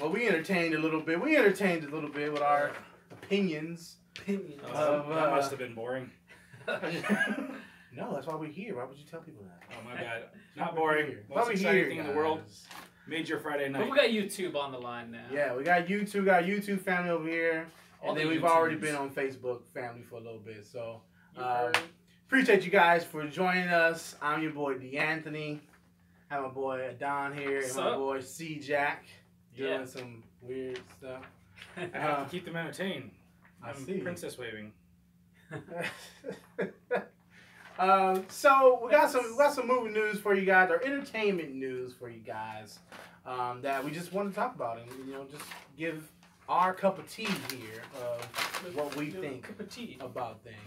we entertained a little bit. We entertained a little bit with our opinions. That must have been boring. No, that's why we're here. Why would you tell people that? Oh my bad. Not boring. Why Most we exciting here, thing in the guys? world. Major Friday night. But we got YouTube on the line now. Yeah, we got YouTube family over here. All And the then we've YouTubes. already been on Facebook family for a little bit. So appreciate you guys for joining us. I'm your boy DeAnthony. I have my boy Don here and my boy C Jack doing some weird stuff. I have to keep them entertained. I I'm see. princess waving. So we got some movie news for you guys, or entertainment news for you guys, that we just want to talk about and just give our cup of tea here of what we think Cup of tea. about things.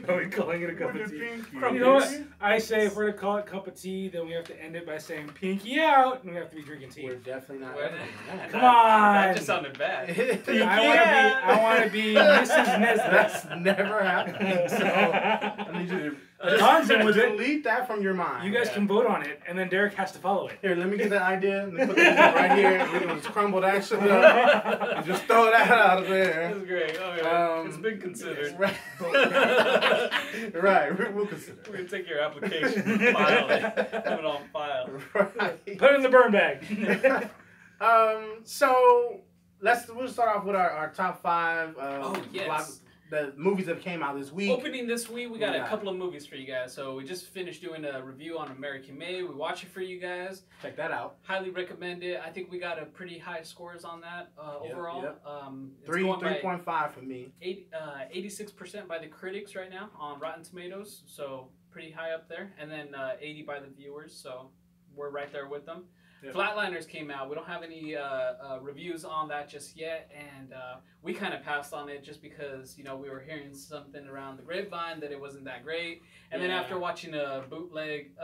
Are we calling it a cup of tea? You You know what? I say if we're to call it cup of tea, then we have to end it by saying pinky out, and we have to be drinking tea. We're definitely not. Well, doing that. Come on! That just sounded bad. I want to be Mrs. Nesbitt. That's never happening. So I need you Don's in to with it. delete that from your mind. You guys can vote on it, and then Derek has to follow it. Here, let me get that idea. Let me put this right here. We're gonna just crumble that shit up and just throw that out of there. That's great. Okay. It's been considered. Right. Right. We'll consider. We're going to take your application and file it. Have it on file. Right. Put it in the burn bag. So we'll start off with our top 5. Yes. The movies that came out this week. Opening this week, we got a couple of movies for you guys. So we just finished doing a review on American Made. We watched it for you guys. Check that out. Highly recommend it. I think we got a pretty high scores on that overall. Yep. It's 3.5 for me. 86% by the critics right now on Rotten Tomatoes. So pretty high up there. And then 80 by the viewers. So we're right there with them. Yep. Flatliners came out. We don't have any reviews on that just yet, and we kind of passed on it just because we were hearing something around the grapevine that it wasn't that great. And then after watching a bootleg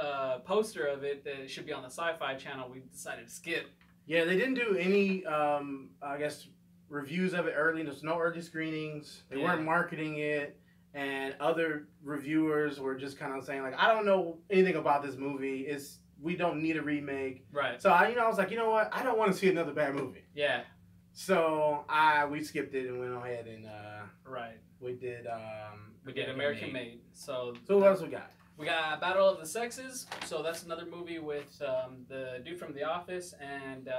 poster of it that it should be on the Sci-Fi Channel, we decided to skip. Yeah, they didn't do any, I guess, reviews of it early. There's no early screenings. They weren't marketing it, and other reviewers were just kind of saying like, I don't know anything about this movie. We don't need a remake. Right. So I was like, you know what? I don't want to see another bad movie. Yeah. So we skipped it and went ahead and we did American Made. So what else we got? We got Battle of the Sexes. So that's another movie with the dude from The Office and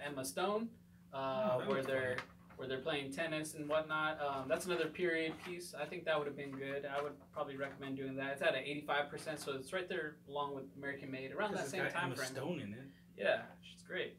Emma Stone, where they're playing tennis and whatnot. That's another period piece. I think that would have been good. I would probably recommend doing that. It's at an 85%, so it's right there along with American Made, around that same time frame. Stone in it. Yeah, she's great.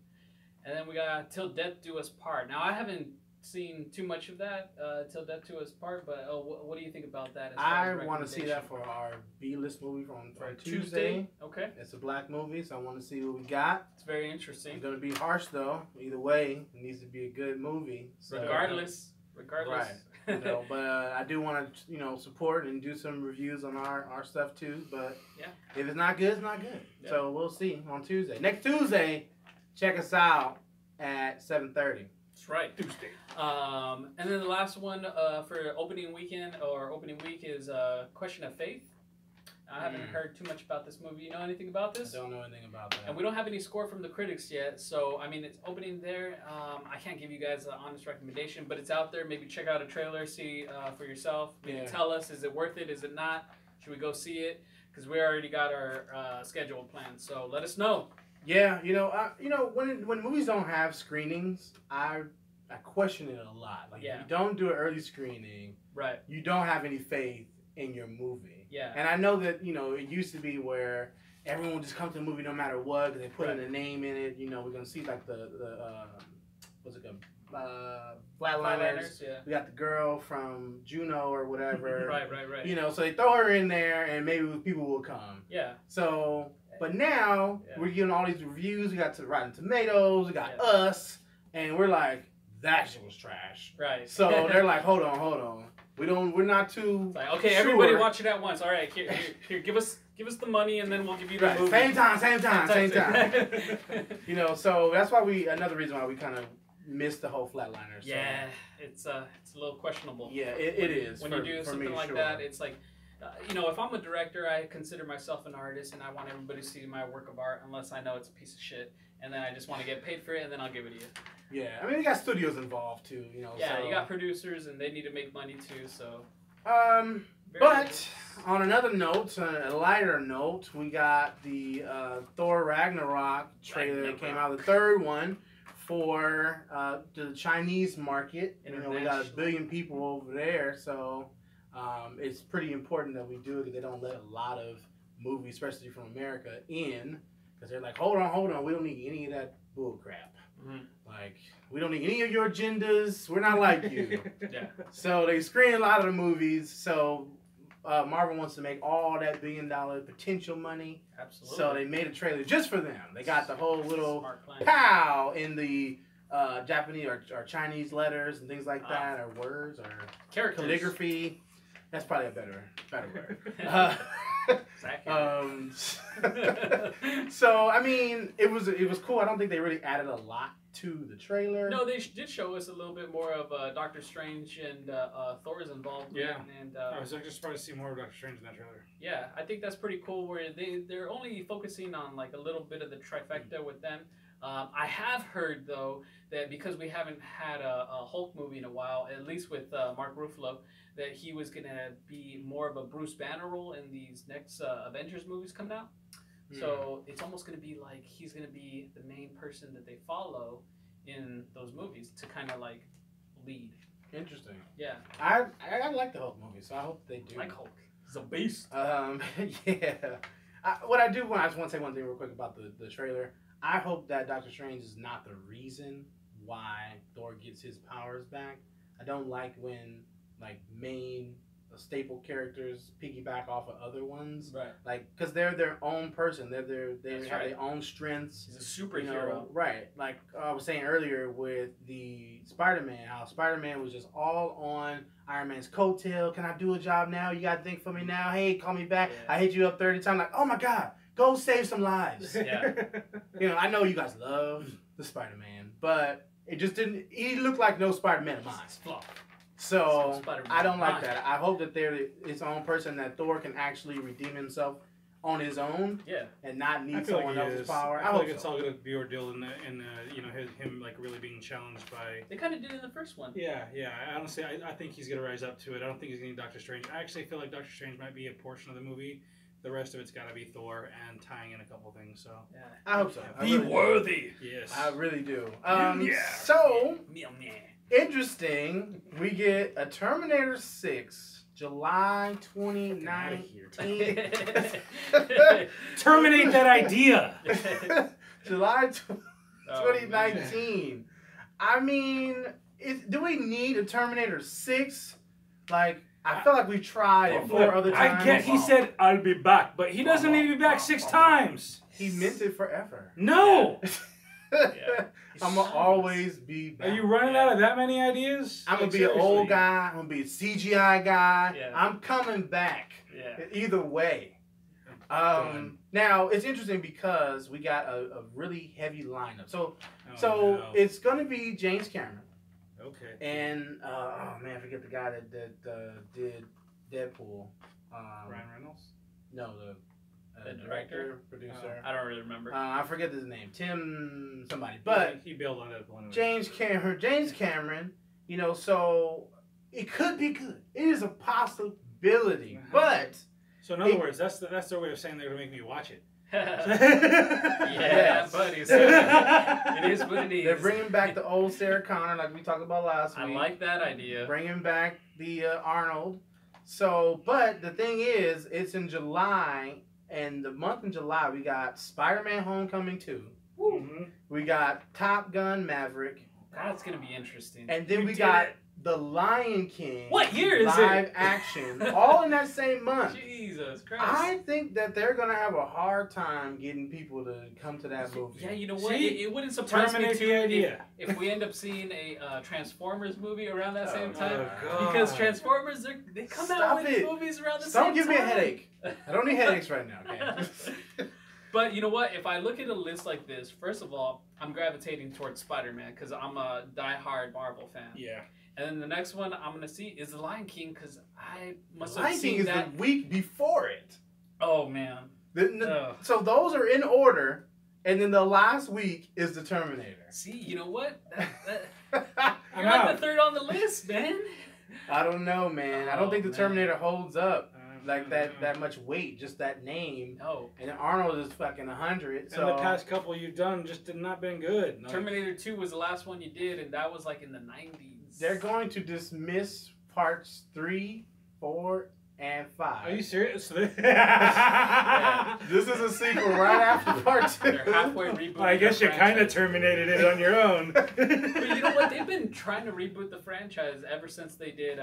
And then we got Till Death Do Us Part. Now, I haven't seen too much of that, Till Death Do Us Part, but what do you think about that? I want to see that for our B-list movie from Tuesday. Okay. It's a black movie, so I want to see what we got. It's very interesting. It's going to be harsh, though. Either way, it needs to be a good movie. So, Regardless. Right. But I do want to, support and do some reviews on our stuff, too. But if it's not good, it's not good. Yeah. So we'll see on Tuesday. Next Tuesday, check us out at 7:30. That's right. Tuesday. And then the last one for opening week is Question of Faith. I haven't heard too much about this movie. You know anything about this? I don't know anything about that. And we don't have any score from the critics yet. So, I mean, it's opening there. I can't give you guys an honest recommendation, but it's out there. Maybe check out a trailer, see for yourself. Maybe tell us, is it worth it? Is it not? Should we go see it? Because we already got our schedule planned. So let us know. Yeah, when movies don't have screenings, I question it a lot. Like, if you don't do an early screening, right? You don't have any faith in your movie. Yeah. And I know that, it used to be where everyone would just come to the movie no matter what, because they put in a name in it. We're going to see, like, what's it called? Flatliners. Yeah. We got the girl from Juno or whatever. Right. So they throw her in there, and maybe people will come. Yeah. So, but now, we're getting all these reviews. We got Rotten Tomatoes. We got us. And we're like, that shit was trash. Right. So they're like, hold on. We're not too like, okay, sure. Everybody watch it at once. All right, here, give us the money, and then we'll give you the movie. Same time. So that's why another reason why we kind of missed the whole Flatliners. So. Yeah, it's a little questionable. Yeah, it is. When you do something like that, it's like you know, if I'm a director, I consider myself an artist, and I want everybody to see my work of art, unless I know it's a piece of shit, and then I just want to get paid for it, and then I'll give it to you. Yeah, I mean, you got studios involved too, you know. Yeah, so. you got producers, and they need to make money too. So. But on another note, a lighter note, we got the Thor Ragnarok trailer that came out, the third one for the Chinese market. You know, we got 1 billion people over there, so it's pretty important that we do it because they don't let a lot of movies, especially from America, in because they're like, hold on, we don't need any of that bull crap. Mm-hmm. Like, we don't need any of your agendas. We're not like you. Yeah. So they screen a lot of the movies. So Marvel wants to make all that $1 billion potential money. Absolutely. So they made a trailer just for them. They got the whole little pow in the Japanese or Chinese letters and things like that, or words, or characters. Calligraphy. That's probably a better word. So I mean, it was cool. I don't think they really added a lot to the trailer. No, they did show us a little bit more of Doctor Strange and Thor's involvement. Yeah, and I was just surprised to see more of Doctor Strange in that trailer. Yeah, I think that's pretty cool. Where they're only focusing on like a little bit of the trifecta with them. I have heard though that because we haven't had a Hulk movie in a while, at least with Mark Ruffalo, that he was gonna be more of a Bruce Banner role in these next Avengers movies coming out. So it's almost gonna be like he's gonna be the main person that they follow in those movies to kind of like lead. Interesting. Yeah. I like the Hulk movie, so I hope they do. Like Hulk. He's a beast. Yeah. I just want to say one thing real quick about the trailer. I hope that Doctor Strange is not the reason why Thor gets his powers back. I don't like when like main staple characters piggyback off of other ones, right? Like, because they're their own person. They have their own strengths. He's a superhero, you know, right? Like I was saying earlier with the Spider-Man, how Spider-Man was just all on Iron Man's coattail. Can I do a job now? You got to think for me now. Hey, call me back. Yeah. I hit you up 30 times. Like, oh my God, go save some lives. Yeah. You know, I know you guys love the Spider-Man, but it just didn't. He looked like no Spider-Man of mine. So I don't like that. I hope that they're his own person, that Thor can actually redeem himself on his own, and not need someone else's power. I feel like it's all gonna be ordealed in you know him like really being challenged by. They kind of did in the first one. Yeah. Honestly, I think he's gonna rise up to it. I don't think he's gonna need Doctor Strange. I actually feel like Doctor Strange might be a portion of the movie. The rest of it's got to be Thor and tying in a couple things. So I hope so. Be worthy. Yes, I really do. So. Interesting, we get a Terminator 6, July 2019. Terminate that idea. July 2019. I mean, do we need a Terminator 6? Like, I feel like we tried it 4 other times. I get he said, I'll be back, but he doesn't need to be back 6 times. He meant it forever. No! I'm going to always be back. Are you running out of that many ideas? I'm going to be an old guy. I'm going to be a CGI guy. Yeah. I'm coming back. Yeah. Either way. Now, it's interesting because we got a really heavy lineup. So it's going to be James Cameron. Okay. And, oh man, I forget the guy that did Deadpool. Ryan Reynolds? No, the director, producer. I don't really remember. I forget his name. Tim somebody. But he bailed on Deadpool. James Cameron, you know, so it could be good. It is a possibility. But so in other words, that's their way of saying they're going to make me watch it. Yeah, buddy. So it is what it is. They're bringing back the old Sarah Connor, like we talked about last week. I like that idea. Bringing back the Arnold. So, but the thing is, it's in July, and the month in July we got Spider-Man: Homecoming 2. Mm-hmm. We got Top Gun: Maverick. That's gonna be interesting. And then we got The Lion King. What year is it? Live action, all in that same month. Jesus Christ! I think that they're gonna have a hard time getting people to come to that movie. Yeah, you know what? It wouldn't surprise me too if we end up seeing a Transformers movie around that same time. Because Transformers, they come out with movies around the same time. Don't give me a headache. I don't need headaches right now. Okay? But you know what? If I look at a list like this, first of all, I'm gravitating towards Spider-Man because I'm a die-hard Marvel fan. Yeah. And then the next one I'm gonna see is The Lion King because I must have Lion King seen is that. the week before it. Oh man. So those are in order, and then the last week is the Terminator. See, you know what? I'm You're like out. the third on the list, man. I don't know, man. I don't think the man. Terminator holds up like that much weight, just that name. No. And Arnold is fucking 100. So And the past couple you've done just did not been good. Like, Terminator 2 was the last one you did, and that was like in the 90s. they're going to dismiss parts 3, 4, and 5. Are you serious? Yeah. This is a sequel right after part 2. They're halfway rebooting. I guess the you kind of franchise. terminated it on your own. But you know what? They've been trying to reboot the franchise ever since they did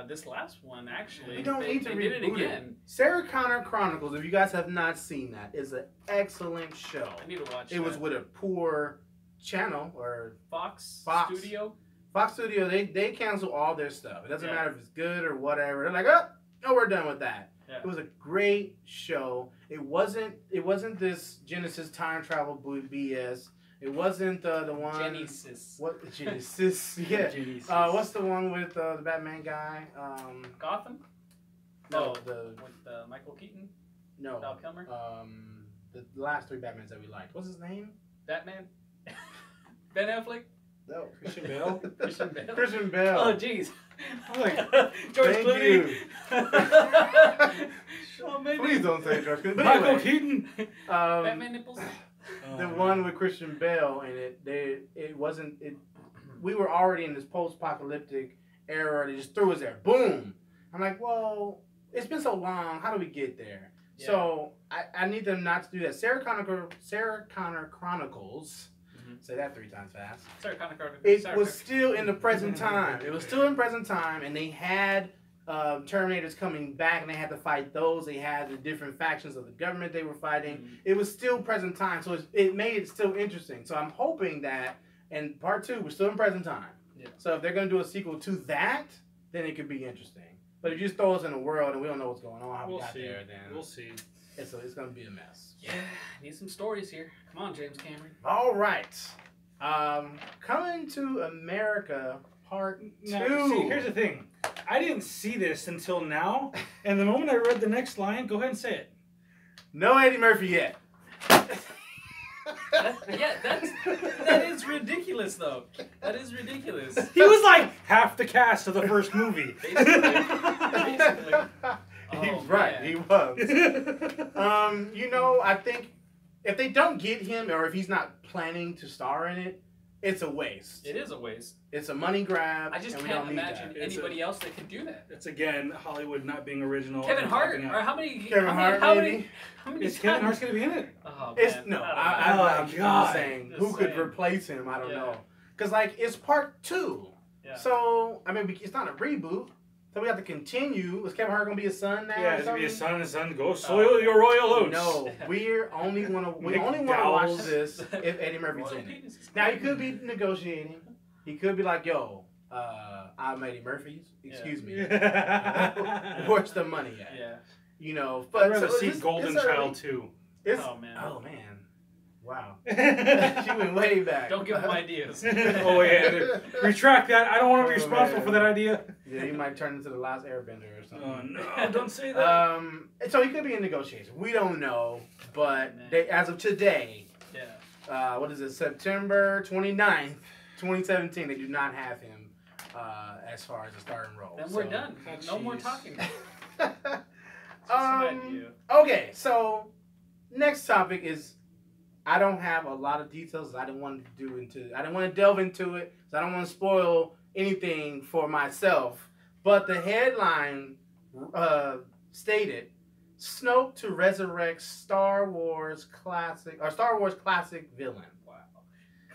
this last one. Actually, You don't need to they reboot did it again. Sarah Connor Chronicles, if you guys have not seen that, is an excellent show. I need to watch. It was with a poor channel or Fox Studio. Fox Studio. They cancel all their stuff. It doesn't Yeah. matter if it's good or whatever. They're like, oh, no, we're done with that. Yeah. It was a great show. It wasn't this Genesis time travel BS. It wasn't the one. Genesis. What Genesis? Yeah. Genesis. What's the one with the Batman guy? Gotham. No, Oh, the with Michael Keaton, no. Val Kilmer, The last 3 Batmans that we liked. What's his name? Batman, Ben Affleck, No. Christian Bale? Christian Bale. Christian Bale. Oh, jeez. I'm like, George Thank Clooney. you. Oh, maybe. Please don't say George Clooney. But Michael anyway, Keaton. Batman nipples. the one with Christian Bale in it, we were already in this post-apocalyptic era. They just threw us there. Boom. I'm like, well, it's been so long. How do we get there? Yeah. So I need them not to do that. Sarah Connor Chronicles. Say that 3 times fast. Sarah Connor. It was still in the present time. It was still in present time, and they had Terminators coming back, and they had to fight those. They had the different factions of the government they were fighting. Mm-hmm. It was still present time, so it made it still interesting. So I'm hoping that in part 2, we're still in present time. Yeah. So if they're going to do a sequel to that, then it could be interesting. But if you just throw us in the world and we don't know what's going on, how we We'll got see. there, then We'll see. it's going to be a mess. Yeah, need some stories here. Come on, James Cameron. All right. Coming to America, part 2. Now, see, here's the thing. I didn't see this until now, and the moment I read the next line, go ahead and say it. No Eddie Murphy yet. That is ridiculous, though. That is ridiculous. He was like half the cast of the first movie. Basically. Oh, Right, man. he was. I think if they don't get him, or if he's not planning to star in it, it's a waste. It is a waste. It's a money grab. I just and we can't don't need imagine that. anybody else that could do that. It's again Hollywood not being original. Kevin and Hart, popping or out. how many? Kevin Hart, how maybe? many? How many? Is Kevin times- Hart's gonna be in it? Oh, It's man. no. I don't know. I'm God. saying Just who could saying. replace him. I don't Yeah. know. Because it's part 2. Yeah. So it's not a reboot. So we have to continue. Is Kevin Hart gonna be his son now? Yeah, or it's gonna be a something? son and son. Go soil your royal oats. No, we only want to watch McDowell's. this if Eddie Murphy's Royal in it. penises. Now he could be negotiating. He could be like, "Yo, I'm Eddie Murphy. Excuse me. Where's the money at?" Yeah. But I'd rather so see it's Golden early. Child 2. It's, Oh, man. Oh man. Wow. Oh She went way back. Don't give him ideas. yeah, retract that. I don't want to be Oh, responsible man. for that idea. Yeah, he might turn into the last Airbender or something. Oh no! Don't say that. So he could be in negotiation. We don't know, but Man. as of today, Yeah. what is it? September 29th, 2017. They do not have him as far as a starting role. Then we're done. Oh, No more jeez. talking. Just an idea. Okay, so next topic is I don't have a lot of details. I didn't want to delve into it. So I don't want to spoil anything for myself. But the headline stated Snoke to resurrect Star Wars classic villain. Wow.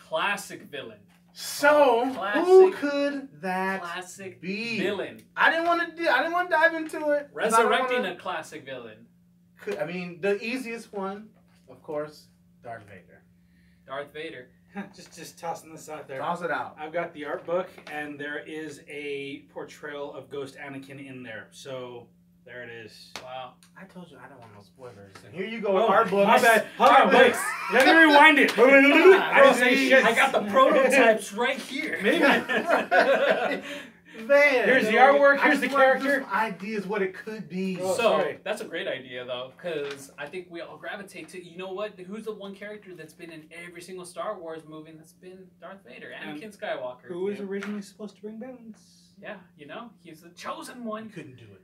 Classic villain. So Classic- who could that Classic be? villain. I didn't want to dive into it. 'Cause I don't Resurrecting wanna- a classic villain. the easiest one, of course, Darth Vader. Darth Vader. just tossing this out there. Toss it out. I've got the art book, and there is a portrayal of Ghost Anakin in there. So There it is. Wow. I told you I don't want no spoilers. And here you go, Oh, art books. my bad. Hold on, wait. Let me rewind it. I didn't say shit. I got the prototypes right here. Maybe. Man, Here's the artwork. Here's the character. Ideas what it could be. Oh, So sorry. that's a great idea, though, because I think we all gravitate to. You know what? Who's the one character that's been in every single Star Wars movie? That's been Darth Vader, Anakin Skywalker. Who was originally supposed to bring balance? Yeah, you know, he's the chosen one. You couldn't do it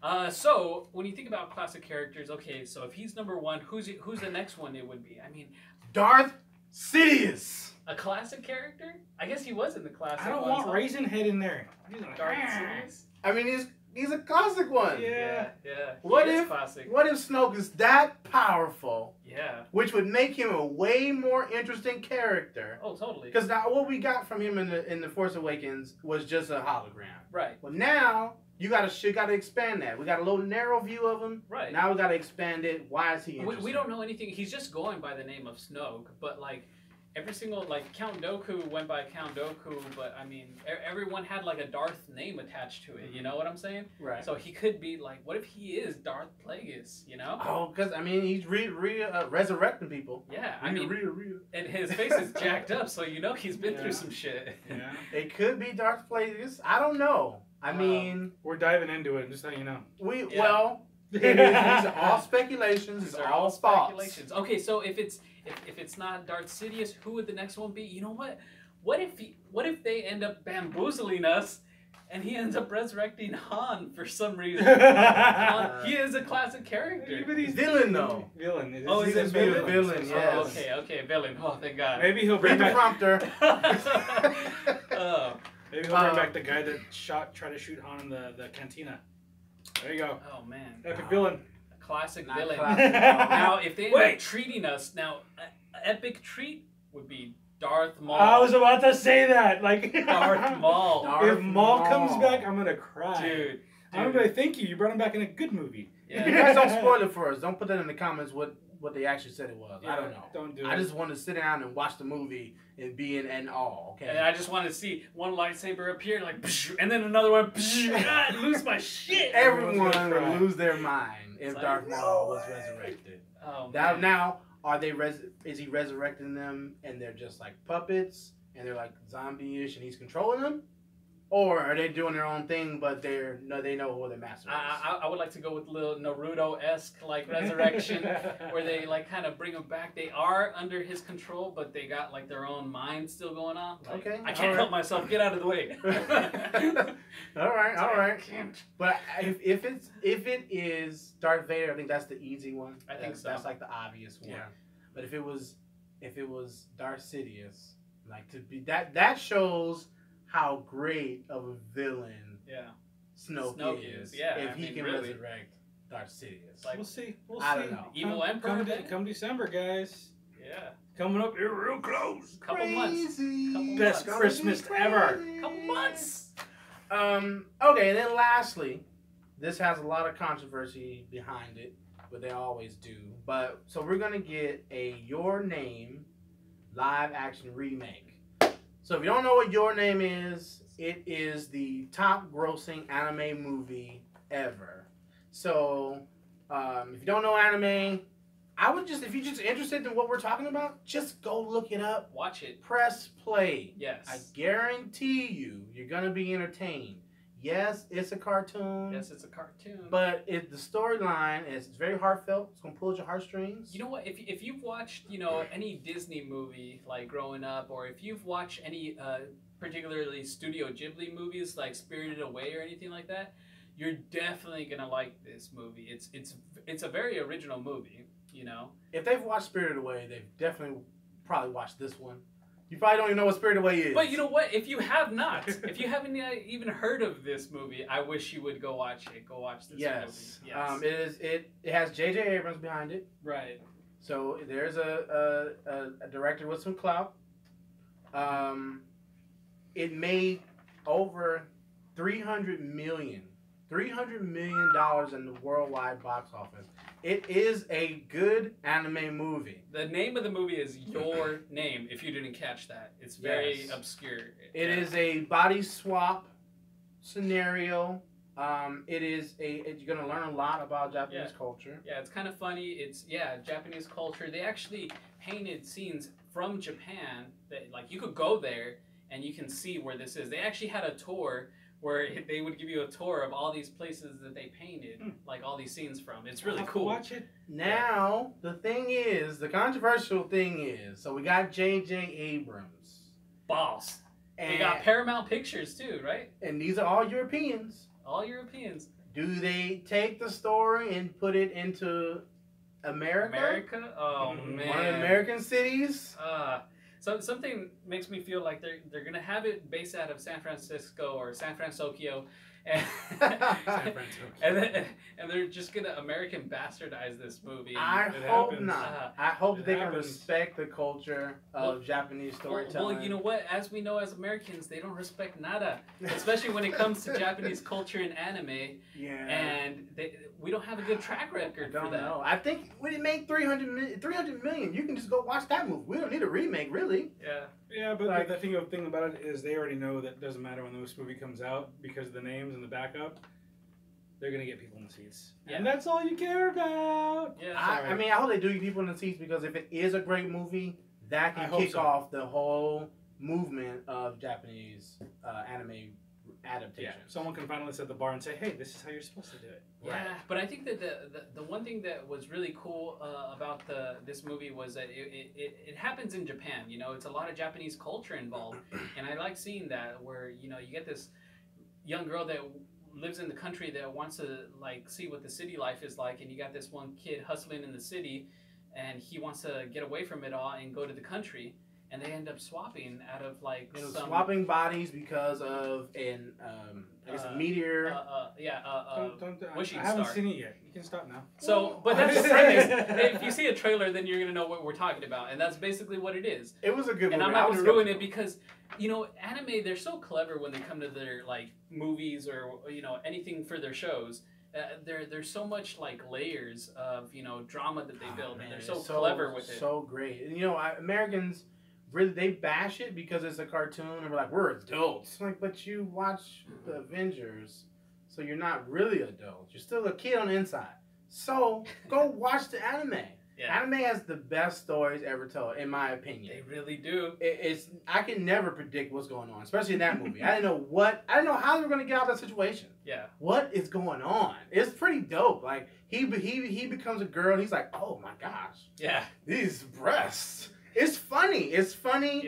though. So when you think about classic characters, okay, so if he's number one, who's the next one? It would be. I mean, Darth Sidious. a classic character? I guess he was in the classic. I don't ones, want Raisin Head in there. Darth Sidious. I mean, he's a classic one. Yeah. Yeah. What he is if classic? What if Snoke is that powerful? Yeah. Which would make him a way more interesting character. Oh, totally. Because now what we got from him in the Force Awakens was just a hologram. Right. Well, now you gotta expand that. We got a little narrow view of him. Right. Now we gotta expand it. Why is he interesting? We don't know anything. He's just going by the name of Snoke, but like every single Count Dooku went by Count Dooku, but I mean everyone had like a Darth name attached to it. You know what I'm saying? Right. So he could be like, what if he is Darth Plagueis? You know? Oh, because I mean he's resurrecting people. Yeah. I mean, and his face is jacked up, so you know he's been through some shit. Yeah. It could be Darth Plagueis. I don't know. I mean, we're diving into it. Just so you know. Well, these are all speculations. These are all speculations. Okay, so if it's not Darth Sidious, who would the next one be? You know what? What if they end up bamboozling us, and he ends up resurrecting Han for some reason? He is a classic character. But he's villain though. Villain. Oh, he's a villain. Yes. Oh, okay, villain. Oh, thank God. Maybe he'll Read bring the back. prompter. Oh. Maybe he'll bring back the guy that tried to shoot Han in the cantina. There you go. Oh man. Epic villain. A classic Not villain. classic. Now, if they end Wait. up treating us, now, an epic treat would be Darth Maul. I was about to say that. Like Darth Maul. Darth If Maul comes Maul. back, I'm gonna cry. Dude. I'm gonna be, thank you. You brought him back in a good movie. Yeah. You guys don't spoil it for us. Don't put that in the comments what they actually said it was. I don't know. Don't do I it. just want to sit down and watch the movie and be in awe. Okay. And I just want to see one lightsaber appear, like, and then another one, I lose my shit. Everyone gonna cry. would lose their mind if It's like, Darth Maul was resurrected. Oh, Now, man. are they is he resurrecting them and they're just like puppets and they're like zombie-ish and he's controlling them? Or are they doing their own thing but they know who their master is? I would like to go with a little Naruto-esque like resurrection where they like kind of bring them back. They are under his control, but they got like their own mind still going on. Like, Okay, I can't help myself. Get out of the way. all right. I can't. But if it is Darth Vader, I think that's the easy one. I think so. That's like the obvious one. Yeah. But if it was Darth Sidious, like to be that shows how great of a villain Yeah. Snoke is. Yeah, If I he mean, can really. resurrect Darth Sidious. Like, We'll see. We'll see. I don't know. Evil Emperor, man. Come December, guys. Yeah. Coming up here real close. Couple months. Couple Best months. Christmas ever. Couple months. Okay, and then lastly, this has a lot of controversy behind it, but they always do. But so we're gonna get a Your Name live action remake. So if you don't know what Your Name is, it is the top grossing anime movie ever. So if you don't know anime, if you're just interested in what we're talking about, just go look it up. Watch it. Press play. Yes. I guarantee you're gonna be entertained. Yes, it's a cartoon. Yes, it's a cartoon. But the storyline is very heartfelt. It's gonna pull at your heartstrings. You know what? If you've watched any Disney movie like growing up, or if you've watched any particularly Studio Ghibli movies like Spirited Away or anything like that, you're definitely gonna like this movie. It's a very original movie. You know. If they've watched Spirited Away, they've definitely probably watched this one. You probably don't even know what Spirited Away is. But you know what? If you have not, if you haven't even heard of this movie, I wish you would go watch it. Go watch this movie. Yes. It has J.J. Abrams behind it. Right. So there's a director with some clout. It made over $300 million in the worldwide box office. It is a good anime movie. The name of the movie is Your Name, if you didn't catch that. It's very obscure. It is a body swap scenario You're gonna learn a lot about Japanese culture. Yeah, it's kind of funny. It's Japanese culture. They actually painted scenes from Japan that like you could go there and you can see where this is. They actually had a tour where they would give you a tour of all these places that they painted like all these scenes from. It's really cool. Watch it. Now the controversial thing is, so we got J.J. Abrams, boss. And we got Paramount Pictures too, right? And these are all Europeans. All Europeans. Do they take the story and put it into America? America? Oh man. One of the American cities? So something makes me feel like they're gonna have it based out of San Francisco or San Francisco, and they're just gonna American bastardize this movie. I hope not. I hope they can respect the culture of Japanese storytelling. Well, you know what? As we know, as Americans, they don't respect nada, especially when it comes to Japanese culture and anime. Yeah. And we don't have a good track record for that. Know. I think when it made 300 million, you can just go watch that movie. We don't need a remake, really. Yeah. Yeah, but like, the thing about it is they already know that it doesn't matter when this movie comes out because of the names and the backup. They're going to get people in the seats. Yeah. And that's all you care about. Yeah. I mean, I hope they do get people in the seats because if it is a great movie, that can kick off the whole movement of Japanese anime adaptations. Yeah. Someone can finally set the bar and say, hey, this is how you're supposed to do it. Yeah, right. But I think that the one thing that was really cool about this movie was that it happens in Japan. You know, it's a lot of Japanese culture involved, and I like seeing that where you get this young girl that lives in the country that wants to like see what the city life is like, and you got this one kid hustling in the city, and he wants to get away from it all and go to the country. And they end up swapping out of like swapping bodies because of a meteor. Wishing I haven't star. seen it yet. You can stop now. So, but that's the thing is, if you see a trailer, then you're gonna know what we're talking about, and that's basically what it is. It was a good movie. And I'm not gonna ruin it because, anime, they're so clever when they come to their like movies or anything for their shows. There's so much like layers of drama that they build, and they're so clever with it. So great. And, Americans. Really, they bash it because it's a cartoon, and we're like, we're adults. Like, but you watch the Avengers, so you're not really adults. You're still a kid on the inside. So go watch the anime. Yeah. Anime has the best stories ever told, in my opinion. They really do. I can never predict what's going on, especially in that movie. I didn't know how they were gonna get out of that situation. Yeah. What is going on? It's pretty dope. Like he becomes a girl. And he's like, oh my gosh. Yeah. These breasts. It's funny. It's funny.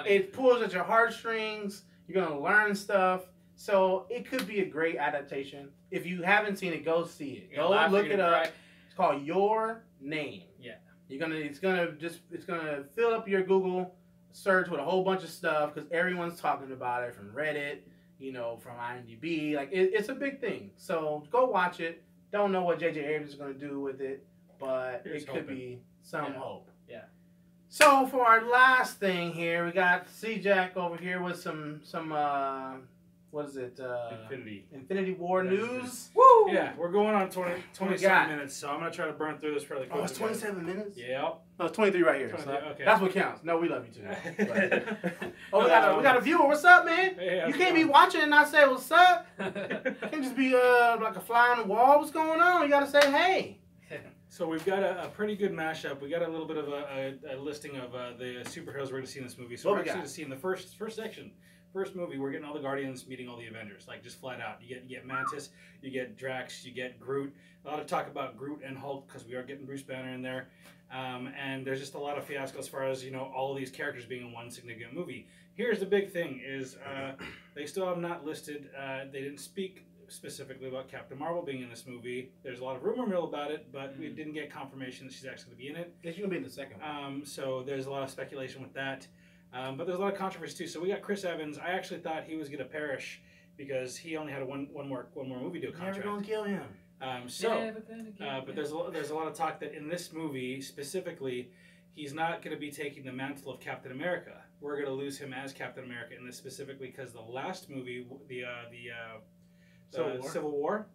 It pulls at your heartstrings. You're going to learn stuff. So it could be a great adaptation. If you haven't seen it, go see it. Go look it up. It's called Your Name. Yeah. It's gonna fill up your Google search with a whole bunch of stuff because everyone's talking about it from Reddit, from IMDb. Like it's a big thing. So go watch it. Don't know what J.J. Abrams is going to do with it, but it could be some hope. Yeah. So for our last thing here, we got C-Jack over here with some what is it? Infinity War news. Woo! Yeah, we're going on 27 minutes, so I'm going to try to burn through this fairly quickly. Oh, it's 27 minutes? Yeah. No, it's 23 right here. So okay. That's what counts. No, we love you too. We got a viewer. What's up, man? Hey, you can't be watching and not say what's up. You can't just be like a fly on the wall. What's going on? You got to say hey. So we've got a pretty good mashup. We got a little bit of a listing of the superheroes we're going to see in this movie. So we're actually going to see in the first section, first movie, we're getting all the Guardians meeting all the Avengers, like just flat out. You get Mantis, you get Drax, you get Groot. A lot of talk about Groot and Hulk because we are getting Bruce Banner in there. And there's just a lot of fiasco as far as all of these characters being in one significant movie. Here's the big thing: is they still have not listed. They didn't speak specifically about Captain Marvel being in this movie. There's a lot of rumor mill about it, but we didn't get confirmation that she's actually going to be in it. She's going to be in the second one. So there's a lot of speculation with that. But there's a lot of controversy too. So we got Chris Evans. I actually thought he was going to perish because he only had one more movie deal contract. Never going to kill him. But there's a lot of talk that in this movie specifically, he's not going to be taking the mantle of Captain America. We're going to lose him as Captain America in this specifically because the last movie, the Civil War,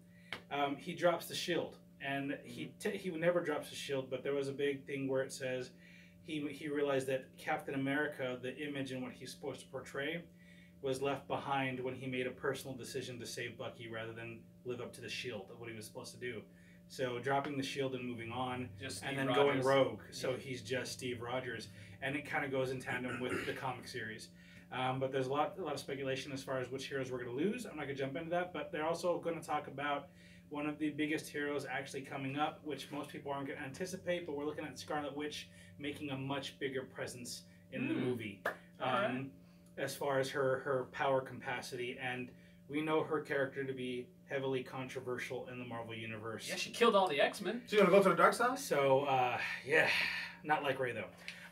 he drops the shield, and he never drops the shield. But there was a big thing where it says he realized that Captain America, the image and what he's supposed to portray, was left behind when he made a personal decision to save Bucky rather than live up to the shield of what he was supposed to do. So dropping the shield and moving on, and then going rogue. So he's just Steve Rogers, and it kind of goes in tandem with the comic series. But there's a lot of speculation as far as which heroes we're going to lose. I'm not going to jump into that, but they're also going to talk about one of the biggest heroes actually coming up, which most people aren't going to anticipate, but we're looking at Scarlet Witch making a much bigger presence in the movie. As far as her power capacity, and we know her character to be heavily controversial in the Marvel Universe. Yeah, she killed all the X-Men. She's gonna go to the dark side? So, yeah, not like Ray, though.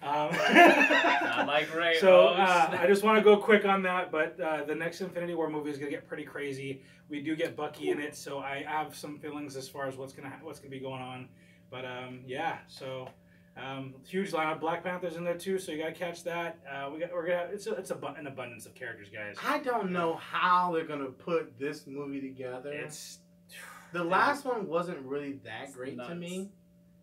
Not like Ray. So, I just want to go quick on that, but the next Infinity War movie is going to get pretty crazy. We do get Bucky in it, so I have some feelings as far as what's gonna be going on. But, yeah, so... huge lineup. Black Panther's in there too, so you gotta catch that. We're gonna have, it's an abundance of characters, guys. I don't know how they're gonna put this movie together. The last one wasn't really that great to me.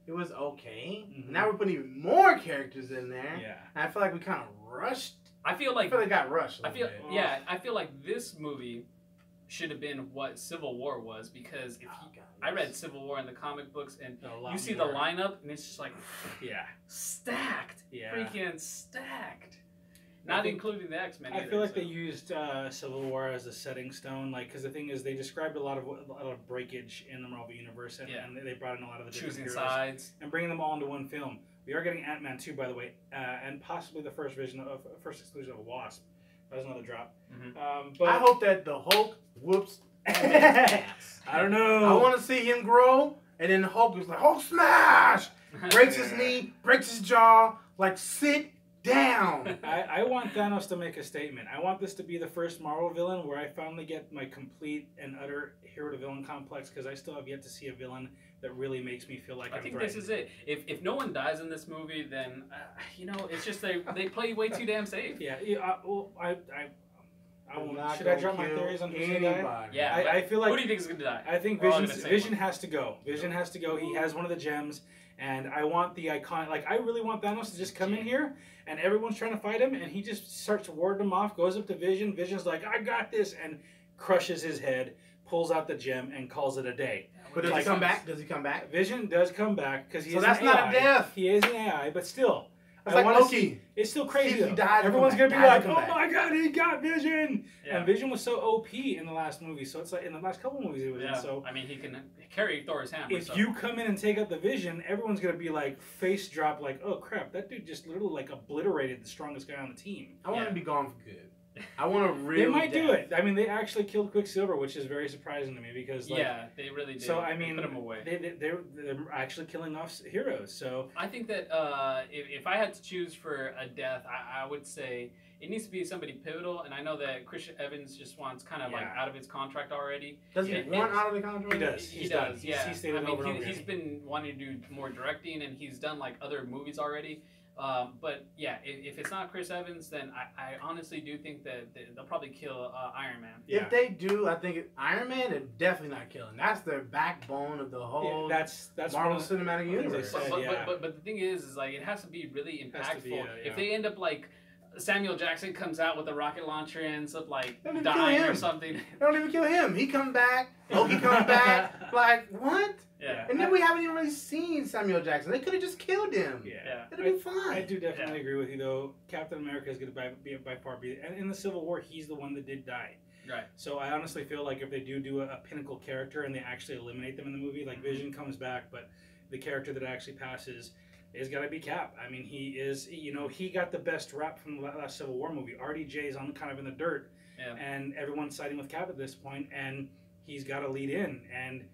It was okay. Now we're putting even more characters in there. Yeah. And I feel like we kind of rushed. I feel like it got rushed. I feel like this movie should have been what Civil War was, because I read Civil War in the comic books, and you see the lineup, and it's just like, stacked, freaking stacked. Not including the X-Men. I feel like they used Civil War as a setting stone, like, because the thing is, they described a lot of breakage in the Marvel Universe, and they brought in a lot of the choosing sides and bringing them all into one film. We are getting Ant-Man 2, by the way, and possibly the first exclusion of Wasp. That was another drop. But I hope that the Hulk whoops ass. I don't know. I want to see him grow, and then the Hulk is like, Hulk smash! Breaks his knee, breaks his jaw, like, sit down. I want Thanos to make a statement. I want this to be the first Marvel villain where I finally get my complete and utter hero-to-villain complex, because I still have yet to see a villain that really makes me feel like I think this is it. If no one dies in this movie, then you know, it's just they play way too damn safe. Yeah. Should I drop my theories on who's gonna die? Yeah. I feel like, who do you think is gonna die? I think Vision has to go. Vision has to go. He has one of the gems, and I want the icon. Like, I really want Thanos to just come in here, and everyone's trying to fight him, and he just starts warding them off. Goes up to Vision. Vision's like, I got this, and crushes his head, pulls out the gem, and calls it a day. But does he come back? Does he come back? Vision does come back, because he's that's not a death. He is an AI, but still. It's like Loki. It's still crazy. He died. Everyone's gonna be like, "Oh my god, he got Vision!" Yeah. And Vision was so OP in the last movie, so it's like in the last couple movies he was in. So I mean, he can carry Thor's hammer. If you come in and take out the Vision, everyone's gonna be like face drop, like, "Oh crap, that dude just literally like obliterated the strongest guy on the team." I want him to be gone for good. I want to really. They might do it. I mean, they actually killed Quicksilver, which is very surprising to me, because like, they really did. So I mean, they put him away. They're actually killing off heroes. So I think that if I had to choose for a death, I would say it needs to be somebody pivotal. And I know that Chris Evans just wants kind of like out of his contract already. Does he want out of the contract? He does. He does. Yeah. He's been wanting to do more directing, and he's done like other movies already. But yeah, if it's not Chris Evans, then I honestly do think that they'll probably kill Iron Man. Yeah. If they do, I think Iron Man, they're definitely not killing. That's their backbone of the whole that's Marvel Cinematic Universe. But the thing is like, it has to be really impactful. If they end up like Samuel Jackson comes out with a rocket launcher and ends up like dying or something. They don't even kill him. He comes back. Loki comes back. Like, what? Yeah. And then we haven't even really seen Samuel Jackson. They could have just killed him. Yeah. It'd be fine. I do definitely agree with you, though. Captain America is going to by far be... And in the Civil War, he's the one that did die. Right. So I honestly feel like if they do a pinnacle character and they actually eliminate them in the movie, like Vision comes back, but the character that actually passes is got to be Cap. I mean, he is... You know, he got the best rap from the last Civil War movie. RDJ's on kind of in the dirt. Yeah. And everyone's siding with Cap at this point, and he's got to lead in. And...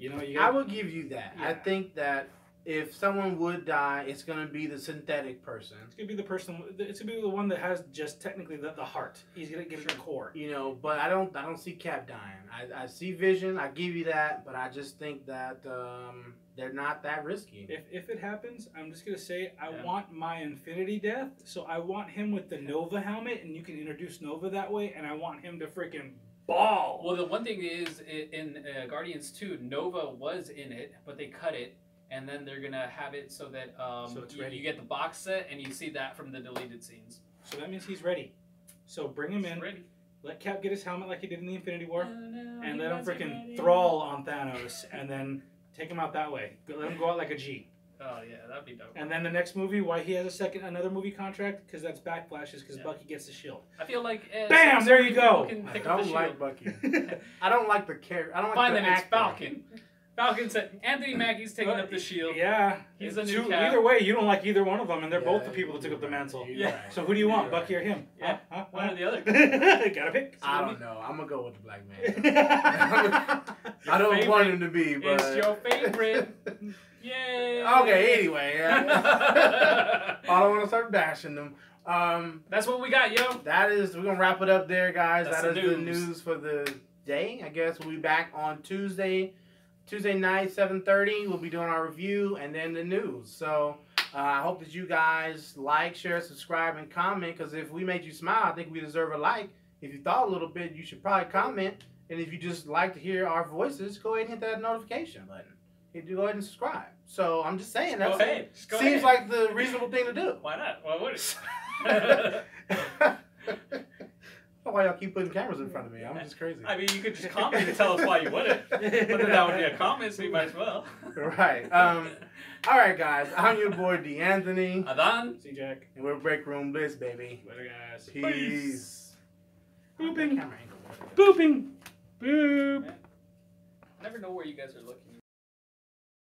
You know, I will give you that. Yeah. I think that if someone would die, it's going to be the synthetic person. It's going to be the person. It's going to be the one that has just technically the heart. He's going to give it the core. You know, but I don't see Cap dying. I see Vision. I give you that, but I just think that they're not that risky. If it happens, I'm just going to say I want my Infinity death. So I want him with the Nova helmet, and you can introduce Nova that way, and I want him to freaking ball. Well, the one thing is, in Guardians 2, Nova was in it, but they cut it, and then they're going to have it so that so it's ready. You get the box set, and you see that from the deleted scenes. So that means he's ready. So bring him in. Ready. Let Cap get his helmet like he did in the Infinity War, No, and he let him wasn't freaking ready. thrall on Thanos, and then take him out that way. Let him go out like a G. Oh yeah, that'd be dope. And then the next movie, why he has another movie contract? Because that's Backflash, is because Bucky gets the shield. I feel like Bam! There you go. I don't like Bucky. I don't like the character. I don't like Fine, the then it's actor. Falcon. Falcon said Anthony Mackie's taking up the shield. Yeah, He's a new Cap. Either way, you don't like either one of them, and they're both the people that took up the mantle. Yeah. So who do you want, Bucky or him? Yeah, one or the other. Gotta pick. I don't know. I'm gonna go with the black man. I don't want him to be, but It's your favorite. Yay! Okay. Anyway, I don't want to start bashing them. That's what we got, yo. We're gonna wrap it up there, guys. That's That the is the news. news for the day. I guess we'll be back on Tuesday night, 7:30. We'll be doing our review and then the news. So I hope that you guys like, share, subscribe, and comment. Because if we made you smile, I think we deserve a like. If you thought a little bit, you should probably comment. And if you just like to hear our voices, go ahead and hit that notification button. Go ahead and subscribe. So I'm just saying that seems like the reasonable thing to do. Why not? Why would it? Why y'all keep putting cameras in front of me? I'm just crazy. I mean, you could just comment and tell us why you wouldn't. But then that would be a comment, so you might as well. Right. All right, guys. I'm your boy, D. Anthony. Adan. See Jack. And we're Break Room Bliss, baby. Later, guys. Peace. Booping. Booping. Boop. I never know where you guys are looking.